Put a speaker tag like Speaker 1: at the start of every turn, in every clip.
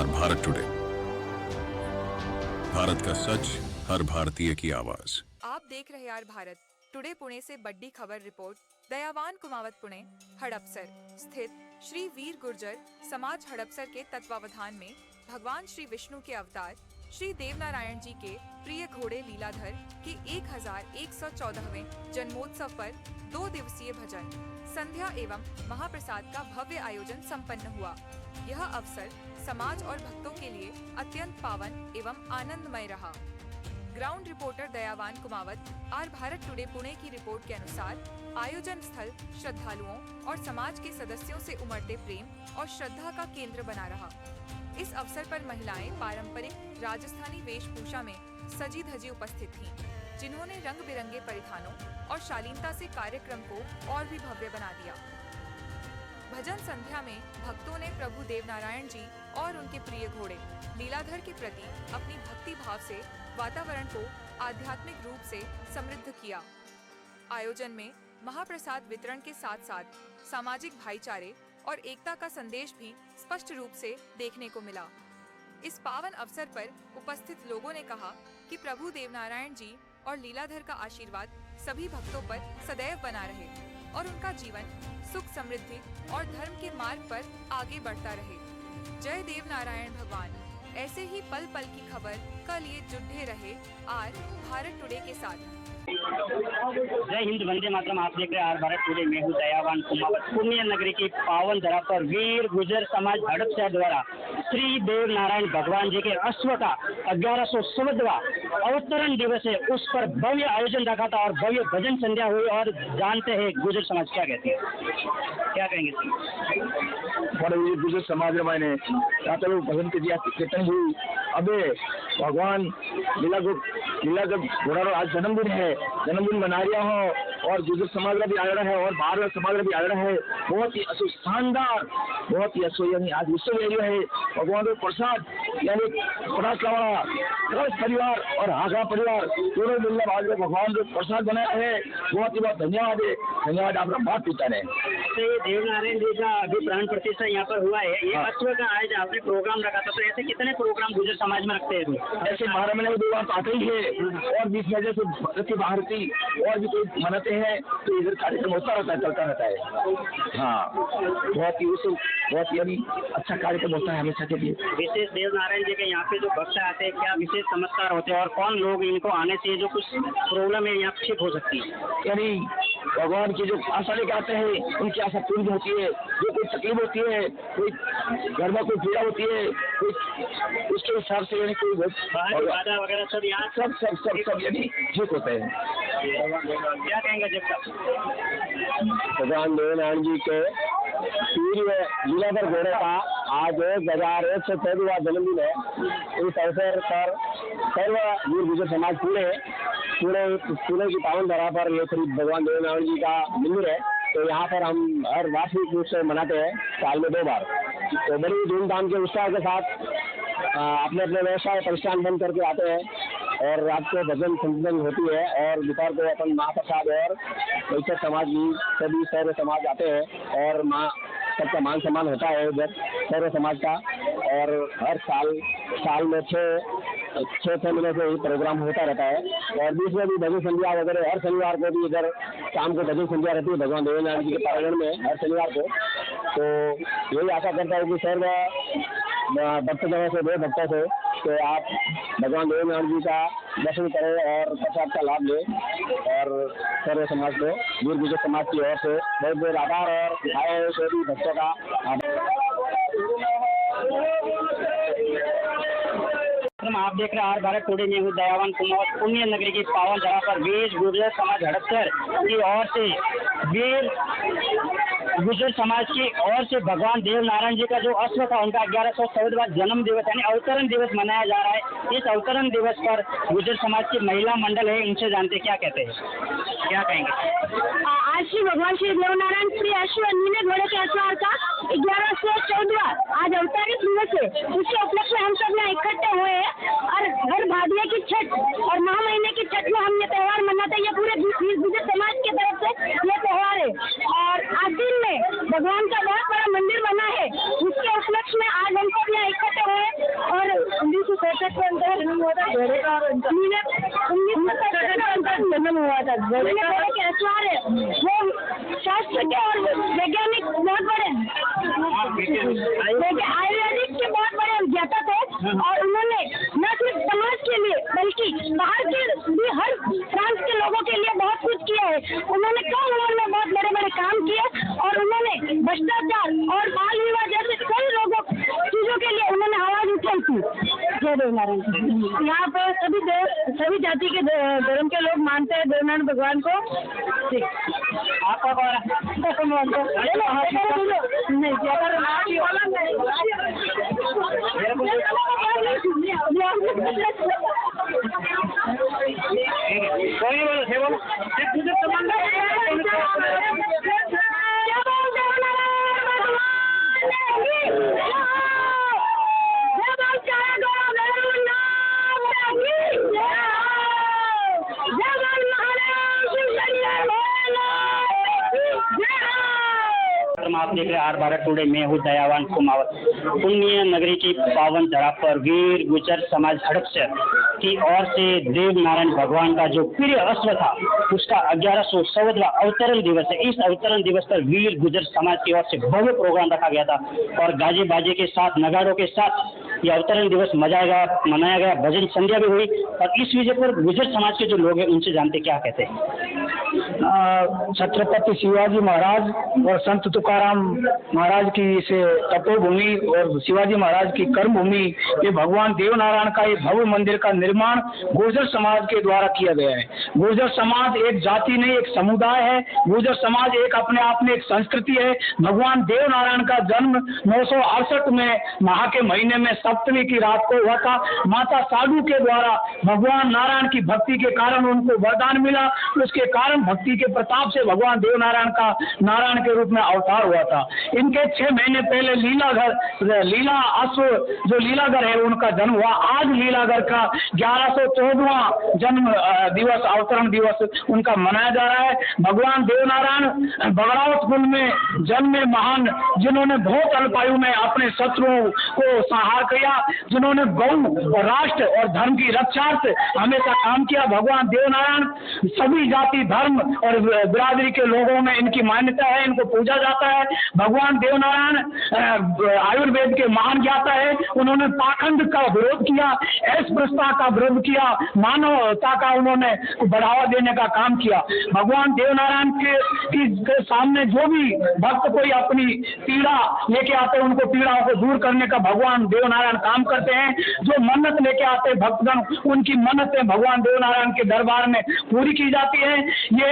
Speaker 1: और भारत टुडे, भारत का सच, हर भारतीय की आवाज।
Speaker 2: आप देख रहे यार भारत टुडे पुणे से बड़ी खबर रिपोर्ट। दयावान कुमावत पुणे हड़पसर स्थित श्री वीर गुर्जर समाज हड़पसर के तत्वावधान में भगवान श्री विष्णु के अवतार श्री देवनारायण जी के प्रिय घोड़े लीलाधर के 1114वें जन्मोत्सव पर 2 दिवसीय भजन संध्या एवं महाप्रसाद का भव्य आयोजन संपन्न हुआ। यह अवसर समाज और भक्तों के लिए अत्यंत पावन एवं आनंदमय रहा। Ground reporter Dayawan Kumawat R Bharat today Pune की रिपोर्ट के अनुसार आयोजन स्थल श्रद्धालुओं और समाज के सदस्यों से उमड़ते प्रेम और श्रद्धा का केंद्र बना रहा। इस अवसर पर महिलाएं पारंपरिक राजस्थानी वेशभूषा में सजी धजी उपस्थित थीं, जिन्होंने रंग बिरंगे परिधानों और शालीनता से कार्यक्रम को और भी भव्य बना दिया। भजन संध्या में भक्तों ने प्रभु देवनारायण जी और उनके प्रिय घोड़े लीलाधर के प्रति अपनी भक्ति भाव से वातावरण को आध्यात्मिक रूप से समृद्ध किया। आयोजन में महाप्रसाद वितरण के साथ साथ सामाजिक भाईचारे और एकता का संदेश भी स्पष्ट रूप से देखने को मिला। इस पावन अवसर पर उपस्थित लोगों ने कहा कि प्रभु देवनारायण जी और लीलाधर का आशीर्वाद सभी भक्तों पर सदैव बना रहे और उनका जीवन सुख समृद्धि और धर्म के मार्ग पर आगे बढ़ता रहे। जय देवनारायण भगवान। ऐसे ही पल पल की खबर के लिए जुड़े रहे आर भारत टुडे के साथ।
Speaker 3: जय हिंद, वंदे मातरम। आप देख रहे हैं आर भारत टुडे। मैं हूँ दयावान कुमावत। पुण्य नगरी की पावन धरा पर वीर गुर्जर समाज हड़पसर द्वारा श्री देव नारायण भगवान जी के अश्व का 1114वां अवतरण दिवस है, उस पर भव्य आयोजन रखा था और भव्य भजन संध्या हुई। और जानते हैं गुर्जर समाज क्या कहते हैं, क्या कहेंगे?
Speaker 4: गुर्जर समाज में भजन कीर्तन हुई। अबे भगवान लीला घोड़ा आज जन्मदिन है, जन्मदिन मना रहा हो और गुर्जर समाज का भी आयोजन है और भारत समाज का भी आयोजन है। बहुत ही अच्छो शानदार, बहुत ही अच्छो यानी आज विश्व एरिया है। भगवान को प्रसाद यानी परिवार और हागा परिवार दोनों मिलकर आज भगवान को प्रसाद बनाया है। बहुत ही बहुत धन्यवाद है, धन्यवाद आपका माता पिता ने।
Speaker 3: देवनारायण जी का अभी प्राण प्रतिष्ठा यहाँ पर हुआ है। ये अश्व का आज आपने प्रोग्राम रखा था, तो ऐसे कितने प्रोग्राम गुर्जर समाज में रखते हैं?
Speaker 4: ऐसे 12 महीने में 2 बार आते ही है और 20 महीने से भारती और भी कोई मनाते हैं तो इधर कार्यक्रम होता रहता है, चलता रहता है। हाँ, बहुत ही अच्छा कार्यक्रम होता है हमेशा के लिए।
Speaker 3: विशेष देवनारायण जी के यहाँ पे जो भक्त आते हैं, क्या विशेष चमत्कार होते हैं और कौन लोग इनको आने से जो कुछ प्रॉब्लम है यहाँ ठीक हो सकती है?
Speaker 4: यानी भगवान की जो आशा लेकर आते हैं उनकी आशा पूरी होती है। जो कोई तकलीफ होती है, कोई घर में कोई पीड़ा होती है, कोई उसके हिसाब से यानी कोई
Speaker 3: बाधा वगैरह सब यहाँ
Speaker 4: सब यानी ठीक होते हैं।
Speaker 3: क्या कहेंगे जब तक
Speaker 4: भगवान देवनारायण जी के लीलाधर घोड़े का आज 1114वां जन्मदिन है। इस अवसर पर सर्व वीर गुर्जर समाज पुणे की पावन धरा पर ये श्री भगवान देवनारायण जी का मंदिर है। तो यहाँ पर हम हर वार्षिक रूप से मनाते हैं, साल में 2 बार। तो बड़ी धूमधाम के उत्साह के साथ अपने अपने व्यवसाय प्रतिष्ठान बंद करके आते हैं और रात को भजन संकीर्तन होती है और दोपहर को अपन महाप्रसाद और वैश्य समाज भी सभी सर्व समाज आते हैं और सबका मान सम्मान होता है उधर सर्व समाज का। और हर साल में 6 महीने से ये प्रोग्राम होता रहता है और बीच में भी भजन संध्या वगैरह हर शनिवार को भी इधर शाम को भजन संध्या रहती है भगवान देवनारायण जी के प्रांगण में हर शनिवार को। तो यही आशा करता हूँ कि सर्व भक्तजनों से बड़े भक्तों से कि आप भगवान देवनारायण जी का दर्शन करें और प्रसाद का लाभ लें। और सर्व समाज को वीर गुर्जर समाज की ओर से बहुत बहुत आभार और आए सभी भक्तों का
Speaker 3: आप देख रहे हैं आर भारत टुडे। मैं हूँ दयावान कुमावत। पुण्य नगरी की पावन जगह पर वीर गुर्जर समाज हड़पसर की ओर से वीर गुर्जर समाज की ओर से भगवान देवनारायण जी का जो अश्व था उनका 1114वां जन्म दिवस यानी अवतरण दिवस मनाया जा रहा है। इस अवतरण दिवस पर गुर्जर समाज की महिला मंडल है, उनसे जानते क्या कहते हैं, क्या कहेंगे?
Speaker 5: आज श्री भगवान श्री देवनारायण श्री अश्व नीले घोड़े के अश्वार का 1114वां आज अवतरित दिवस है। उसके उपलक्ष्य में हम सब यहाँ इकट्ठे हुए हैं और हर भादवे की छठ और माह महीने की छठ में हम ये त्यौहार मनाते हैं। ये पूरे गुर्जर समाज की तरफ से ये त्यौहार है और आज दिन में भगवान का बहुत बड़ा मंदिर बना है। उसके उपलक्ष्य में आज हम सब यहाँ इकट्ठे हुए जन्म हुआ था। घोड़े के अश्वार है, वो शास्त्र के और वैज्ञानिक बहुत बड़े आयुर्वेदिक के बहुत बड़े ज्ञाता थे और उन्होंने न सिर्फ समाज के लिए बल्कि बाहर के भी हर फ्रांस के लोगों के लिए बहुत कुछ किया है। उन्होंने कम उम्र में बहुत बड़े बड़े काम किए और उन्होंने भ्रष्टाचार और बाल विवाह जैसे कई चीजों के लिए उन्होंने आवाज उठाई थी। जय देवनारायण। यहाँ पर सभी जाति के धर्म के लोग मानते हैं देवनारायण भगवान को। ठीक, आपका
Speaker 3: आप देख रहे हैं आर भारत टुडे। मैं हूँ दयावान कुमावत। पुण्य नगरी की पावन धरा पर वीर गुर्जर समाज हड़पसर की ओर से देव नारायण भगवान का जो प्रिय अश्व था उसका 1114वां अवतरण दिवस है। इस अवतरण दिवस पर वीर गुर्जर समाज की ओर से भव्य प्रोग्राम रखा गया था और गाजे बाजे के साथ, नगाड़ों के साथ ये अवतरण दिवस मनाया गया। भजन संध्या भी हुई और इस विषय पर गुर्जर समाज के जो लोग हैं उनसे जानते क्या कहते हैं।
Speaker 4: छत्रपति शिवाजी महाराज और संत तुकाराम महाराज की से तपोभूमि और शिवाजी महाराज की कर्मभूमि, ये भगवान देवनारायण का ये भव्य मंदिर का निर्माण गुर्जर समाज के द्वारा किया गया है। गुर्जर समाज एक जाति नहीं, एक समुदाय है। गुर्जर समाज एक अपने आप में एक संस्कृति है। भगवान देवनारायण का जन्म 968 में माह के महीने में सप्तमी की रात को हुआ था। माता साधु के द्वारा भगवान नारायण की भक्ति के कारण उनको वरदान मिला। उसके कारण भक्ति के प्रताप से भगवान देवनारायण का नारायण के रूप में अवतार हुआ था। इनके 6 महीने पहले लीला अश्व जो लीलागर है उनका जन्म हुआ। आज लीलागर का 1114वां जन्म दिवस, अवतरण दिवस उनका मनाया जा रहा है। भगवान देवनारायण बगड़ावत कुल में जन्मे महान, जिन्होंने बहुत अल्पायु में अपने शत्रुओं को संहार किया, जिन्होंने गौ और राष्ट्र और धर्म की रक्षार्थ हमेशा काम किया। भगवान देवनारायण सभी जाति, धर्म और बिरादरी के लोगों में इनकी मान्यता है, इनको पूजा जाता है। भगवान देवनारायण आयुर्वेद के महान ज्ञाता है। उन्होंने पाखंड का विरोध किया, अस्पृश्यता का विरोध किया, मानवता का उन्होंने बढ़ावा देने का काम किया। भगवान देवनारायण के सामने जो भी भक्त कोई अपनी पीड़ा लेके आते हैं, उनको पीड़ाओं को दूर करने का भगवान देवनारायण काम करते हैं। जो मन्नत लेके आते हैं भक्तगण, उनकी मन्नतें भगवान देवनारायण के दरबार में पूरी की जाती है। ये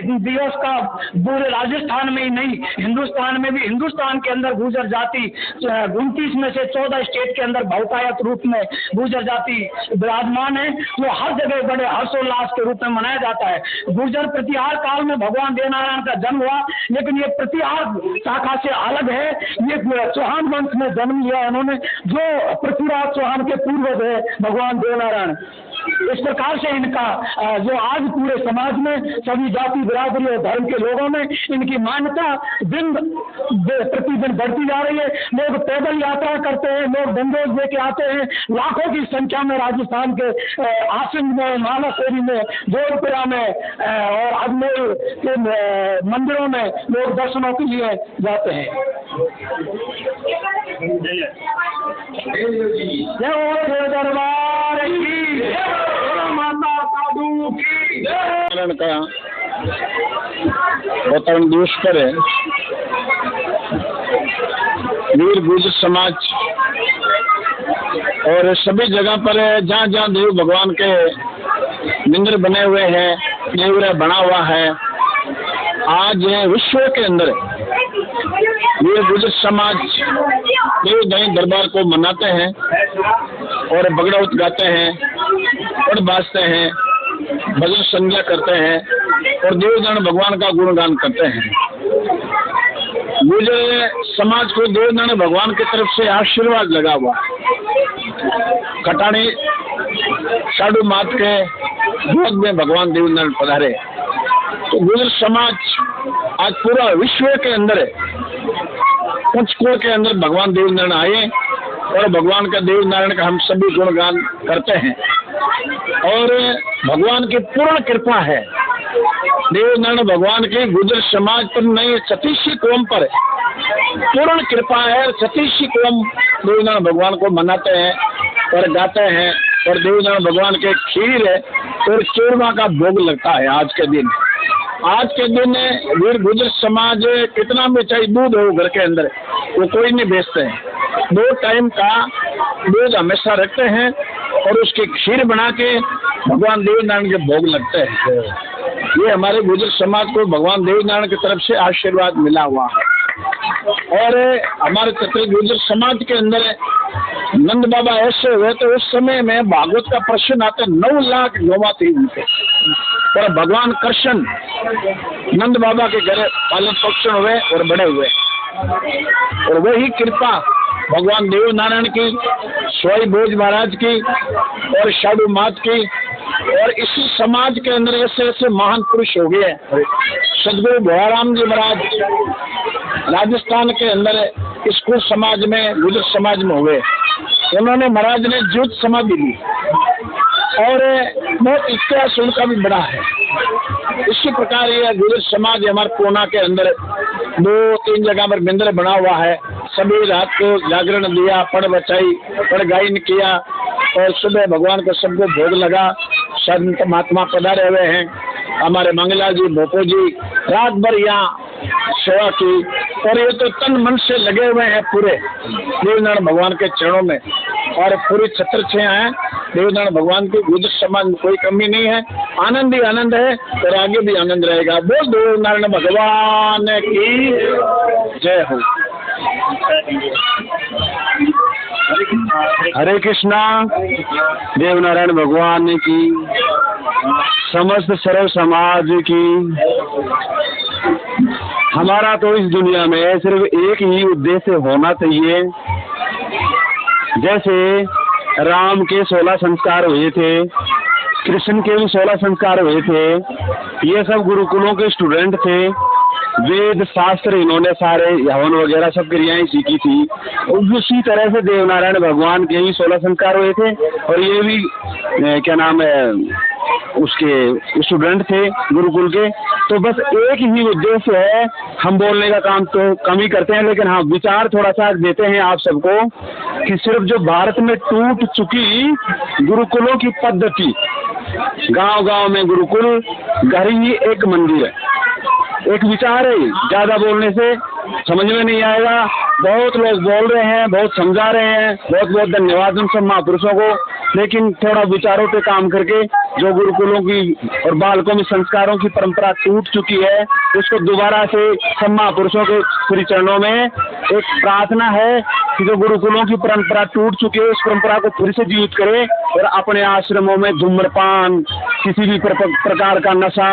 Speaker 4: दिवस का पूरे राजस्थान में ही नहीं, हिंदुस्तान में भी, हिंदुस्तान के अंदर गुर्जर जाति 29 में से 14 स्टेट के अंदर बहुतायत रूप में गुर्जर जाति विराजमान है, जो हर जगह बड़े हर्षोल्लास के रूप में मनाया जाता है। गुर्जर प्रतिहार काल में भगवान देवनारायण का जन्म हुआ, लेकिन ये प्रतिहार शाखा से अलग है। ये चौहान वंश में जन्म लिया उन्होंने, जो पृथ्वीराज चौहान के पूर्वज है भगवान देवनारायण। इस प्रकार से इनका जो आज पूरे समाज में सभी जाति, बिरादरी और धर्म के लोगों में इनकी मान्यता दिन प्रतिदिन बढ़ती जा रही है। लोग पैदल यात्रा करते हैं, लोग बंदोज लेके आते हैं, लाखों की संख्या में राजस्थान के आसिंद में, नालासोरी में, जोधपुरा में और अजमेर के मंदिरों में लोग दर्शनों के लिए जाते हैं। दरबार की माता साधु की का अवतरण दिवस पर है। वीर गुर्जर समाज और सभी जगह पर जहाँ जहाँ देव भगवान के मंदिर बने हुए हैं, देवरा बना हुआ है, आज विश्व के अंदर वीर गुर्जर समाज देव दाई दरबार को मनाते हैं और बगड़ौत गाते हैं और बाजते हैं, भजन संध्या करते हैं और देवदान भगवान का गुणगान करते हैं। गुर्जर समाज को देवदान भगवान की तरफ से आशीर्वाद लगा हुआ। कटानी साधु मात के गोद में भगवान देवनारायण पधारे, तो गुर्जर समाज आज पूरा विश्व के अंदर पंचकोश के अंदर भगवान देवनारायण आए और भगवान का देवनारायण का हम सभी गुणगान करते हैं। और भगवान की पूर्ण कृपा है। देवनारायण भगवान की गुर्जर समाज पर नहीं, सतीशी कौम पर पूर्ण कृपा है। सतीशी कौम देवनारायण भगवान को मनाते हैं और गाते हैं, और देवनारायण भगवान के खीर और चूरमा का भोग लगता है आज के दिन। आज के दिन वीर गुर्जर समाज कितना भी चाहे दूध हो घर के अंदर, वो कोई नहीं बेचते हैं। 2 टाइम का दूध हमेशा रखते हैं और उसकी खीर बना के भगवान देवनारायण के भोग लगते हैं। ये हमारे गुर्जर समाज को भगवान देवनारायण की तरफ से आशीर्वाद मिला हुआ है। और हमारे क्षत्रिय गुर्जर समाज के अंदर नंद बाबा ऐसे हुए तो उस समय में भागवत का प्रश्न आते 9 लाख गौवा थी उनके, और भगवान कृष्ण नंद बाबा के घर पालन पोषण हुए और बड़े हुए, और वही कृपा भगवान देवनारायण की, स्वाई भोज महाराज की और साधु मात की, और इसी समाज के अंदर ऐसे ऐसे महान पुरुष हो गए। सदगुरु भोलाराम जी महाराज राजस्थान के अंदर स्कूल समाज में, गुर्जर समाज में हुए। उन्होंने महाराज ने ज्योत समाधि ली और बहुत इतिहास उनका भी बड़ा है। इसी प्रकार ये गुर्जर समाज हमारे पूना के अंदर 2-3 जगह पर मंदिर बना हुआ है। सभी रात को जागरण दिया, पढ़ बचाई, पढ़ गायन किया, और सुबह भगवान को सबको भोग लगा। संत महात्मा पधारे हुए हैं, हमारे मंगला जी, भोपो जी रात भर यहाँ सेवा की, और ये तो तन मन से लगे हुए हैं पूरे देवनारायण भगवान के चरणों में, और पूरी छत्र छाया है देवनारायण भगवान की। गुर्जर समाज में कोई कमी नहीं है, आनंद ही आनंद है और आगे भी आनंद रहेगा। बोल देवनारायण भगवान की जय हो। हरे कृष्णा। देवनारायण भगवान की, समस्त सर्व समाज की। हमारा तो इस दुनिया में सिर्फ एक ही उद्देश्य होना चाहिए। जैसे राम के 16 संस्कार हुए थे, कृष्ण के भी 16 संस्कार हुए थे। ये सब गुरुकुलों के स्टूडेंट थे। वेद शास्त्र इन्होंने सारे हवन वगैरह सब क्रियाएं सीखी थी। उसी तरह से देवनारायण भगवान के भी 16 संस्कार हुए थे, और ये भी क्या नाम है उसके स्टूडेंट थे गुरुकुल के। तो बस एक ही उद्देश्य है। हम बोलने का काम तो कम ही करते हैं, लेकिन हाँ विचार थोड़ा सा देते हैं आप सबको कि सिर्फ जो भारत में टूट चुकी गुरुकुलों की पद्धति, गांव-गांव में गुरुकुल, घर ही एक मंदिर है, एक विचार है। ज्यादा बोलने से समझ में नहीं आएगा। बहुत लोग बोल रहे हैं, बहुत समझा रहे हैं, बहुत बहुत धन्यवाद उन सब महापुरुषों को। लेकिन थोड़ा विचारों पे काम करके जो गुरुकुलों की और बालकों में संस्कारों की परंपरा टूट चुकी है, उसको दोबारा से सब महापुरुषों के श्री चरणों में एक प्रार्थना है कि जो गुरुकुलों की परंपरा टूट चुकी है, उस परंपरा को फिर से जीवित करे, और अपने आश्रमों में धूम्रपान, किसी भी प्रकार का नशा,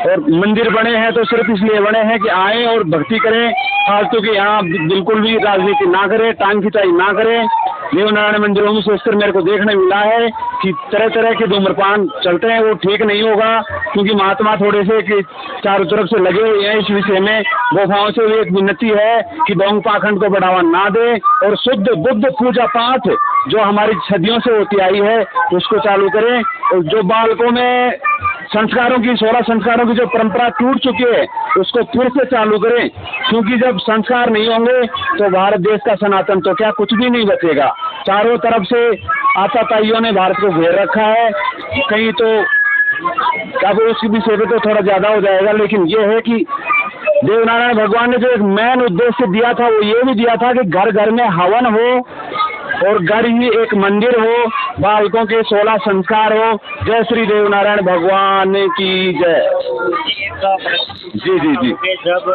Speaker 4: और मंदिर बने हैं तो सिर्फ इसलिए बने हैं कि आए और भक्ति करें, फालतू की यहाँ बिल्कुल भी राजनीति ना करें, टांग खिंचाई ना करें। देवनारायण मंदिरों में सोचकर मेरे को देखने मिला है कि तरह तरह के धूम्रपान चलते हैं, वो ठीक नहीं होगा, क्योंकि महात्मा थोड़े से कि चारों तरफ से लगे हुए हैं इस विषय में। गोपाओं से एक विनती है कि ढोंग पाखंड को बढ़ावा ना दे, और शुद्ध बुद्ध पूजा पाठ जो हमारी सदियों से होती आई है उसको चालू करें। और जो बालकों में संस्कारों की 16 संस्कारों की जो परंपरा टूट चुकी है उसको फिर से चालू करें, क्योंकि जब संस्कार नहीं होंगे तो भारत देश का सनातन तो क्या कुछ भी नहीं बचेगा। चारों तरफ से आताताइयों ने भारत को घेर रखा है। कहीं तो अब उसकी भी सेवा तो थोड़ा ज्यादा हो जाएगा, लेकिन ये है कि देवनारायण भगवान ने जो एक मेन उद्देश्य दिया था वो ये भी दिया था कि घर घर में हवन हो और घर ही एक मंदिर हो, बालकों के 16 संस्कार हो। जय श्री देवनारायण भगवान की जय। जी जी जी।
Speaker 3: जब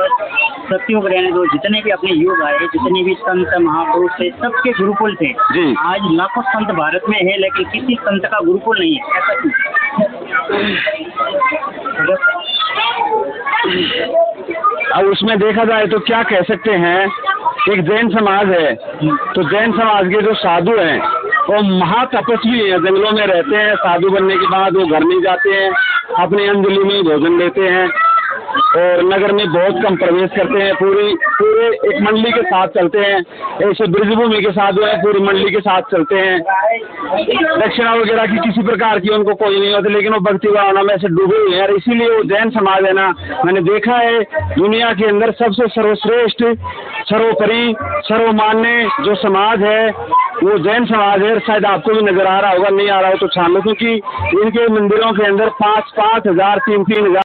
Speaker 3: सत्यों को रहने दो, जितने भी अपने युग आए, जितने भी संत महापुरुष थे, सबके गुरुकुल थे।
Speaker 4: जी।
Speaker 3: आज लाखों संत भारत में है, लेकिन किसी संत का गुरुकुल नहीं है। ऐसा क्यों?
Speaker 4: अब उसमें देखा जाए तो क्या कह सकते हैं, एक जैन समाज है, तो जैन समाज के जो साधु हैं वो महातपस्वी हैं, जंगलों में रहते हैं। साधु बनने के बाद वो घर नहीं जाते हैं, अपनी अंजलि में भोजन लेते हैं। और नगर में बहुत कम प्रवेश करते हैं। पूरे एक मंडली के साथ चलते हैं, ऐसे ब्रजभूमि के साथ जो है पूरी मंडली के साथ चलते हैं। दक्षिणा वगैरह की किसी प्रकार की उनको कोई नहीं होती, लेकिन वो भक्ति भावना में से डूबे हुए हैं। इसीलिए वो जैन समाज है ना, मैंने देखा है दुनिया के अंदर सबसे सर्वश्रेष्ठ, सर्वोपरि, सर्वमान्य जो समाज है वो जैन समाज है। शायद आपको भी नजर आ रहा होगा, नहीं आ रहा हो तो छान लो, क्योंकि इनके मंदिरों के अंदर 5,000 3,000